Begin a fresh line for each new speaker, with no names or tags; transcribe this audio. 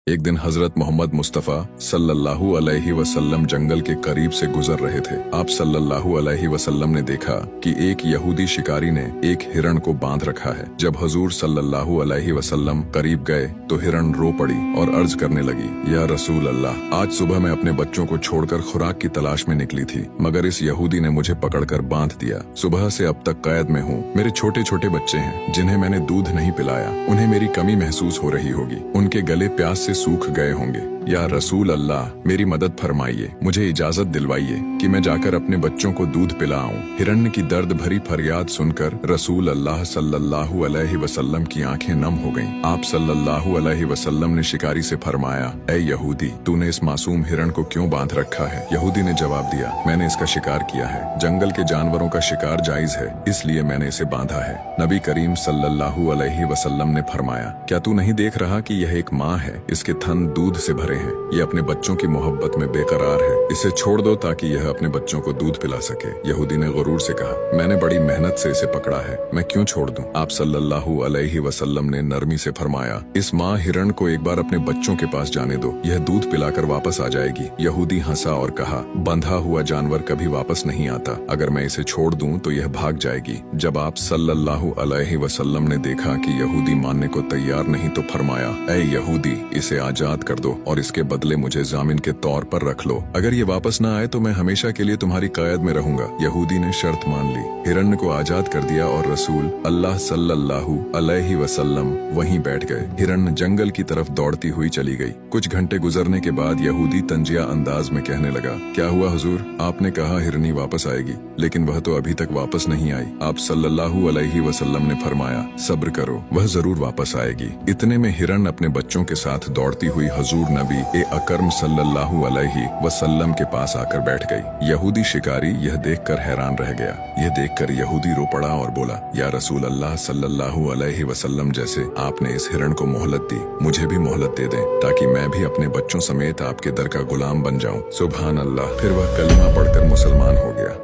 एक दिन हजरत मोहम्मद मुस्तफ़ा सल्लल्लाहु अलैहि वसल्लम जंगल के करीब से गुजर रहे थे। आप सल्लल्लाहु अलैहि वसल्लम ने देखा कि एक यहूदी शिकारी ने एक हिरण को बांध रखा है। जब हुजूर सल्लल्लाहु अलैहि वसल्लम करीब गए तो हिरण रो पड़ी और अर्ज करने लगी, या रसूल अल्लाह, आज सुबह मैं अपने बच्चों को छोड़कर खुराक की तलाश में निकली थी, मगर इस यहूदी ने मुझे पकड़कर बांध दिया। सुबह से अब तक कैद में हूँ। मेरे छोटे छोटे बच्चे हैं जिन्हें मैंने दूध नहीं पिलाया। उन्हें मेरी कमी महसूस हो रही होगी। उनके गले प्यास से सूख गए होंगे। या रसूल अल्लाह, मेरी मदद फरमाइए, मुझे इजाजत दिलवाइए कि मैं जाकर अपने बच्चों को दूध पिलाऊं। हिरण्य की दर्द भरी फरियाद सुनकर रसूल अल्लाह सल्लल्लाहु अलैहि वसल्लम की आंखें नम हो गईं। आप सल्लल्लाहु अलैहि वसल्लम ने शिकारी से फरमाया, ऐ यहूदी, तूने इस मासूम हिरण को क्यों बांध रखा है? यहूदी ने जवाब दिया, मैंने इसका शिकार किया है। जंगल के जानवरों का शिकार जायज है, इसलिए मैंने इसे बांधा है। नबी करीम सल्लल्लाहु अलैहि वसल्लम ने फरमाया, क्या तू नहीं देख रहा कि यह एक माँ है? इसके थन दूध से भरे हैं। ये अपने बच्चों की मोहब्बत में बेकरार है। इसे छोड़ दो ताकि यह अपने बच्चों को दूध पिला सके। यहूदी ने गुरूर से कहा, मैंने बड़ी मेहनत से इसे पकड़ा है, मैं क्यों छोड़ दूं? आप सल्लल्लाहु अलैहि वसल्लम ने नरमी से फरमाया, इस माँ हिरण को एक बार अपने बच्चों के पास जाने दो, यह दूध पिलाकर वापस आ जाएगी। यहूदी हंसा और कहा, बंधा हुआ जानवर कभी वापस नहीं आता। अगर मैं इसे छोड़ दूं तो यह भाग जाएगी। जब आप सल्लल्लाहु अलैहि वसल्लम ने देखा कि यहूदी मानने को तैयार नहीं तो फरमाया, ऐ यहूदी, इसे आजाद कर दो और इसके बदले मुझे जामिन के तौर पर रख लो। अगर ये वापस ना आए तो मैं हमेशा के लिए तुम्हारी कैद में रहूंगा। यहूदी ने शर्त मान ली। हिरण्य को आजाद कर दिया और रसूल अल्लाह सल्लल्लाहु अलैहि वसल्लम वहीं बैठ गए। हिरण्य जंगल की तरफ दौड़ती हुई चली गई। कुछ घंटे गुजरने के बाद यहूदी तंजिया अंदाज में कहने लगा, क्या हुआ हुजूर? आपने कहा हिरनी वापस आएगी, लेकिन वह तो अभी तक वापस नहीं आई। आप सल्लल्लाहु अलैहि वसल्लम ने फरमाया, सब्र करो, वह जरूर वापस आएगी। इतने में हिरन अपने बच्चों के साथ दौड़ती हुई हुजूर नबी अकरम सल्लल्लाहु अलैहि वसल्लम के पास आकर बैठ गई। यहूदी शिकारी यह देखकर हैरान रह गया। यह देखकर यहूदी रो पड़ा और बोला, या रसूल अल्लाह सल्लल्लाहु अलैहि वसल्लम, जैसे आपने इस हिरण को मोहलत दी, मुझे भी मोहलत दे दें ताकि मैं भी अपने बच्चों समेत आपके दर का गुलाम बन जाऊं। सुभान अल्लाह। फिर वह कलमा पढ़कर मुसलमान हो गया।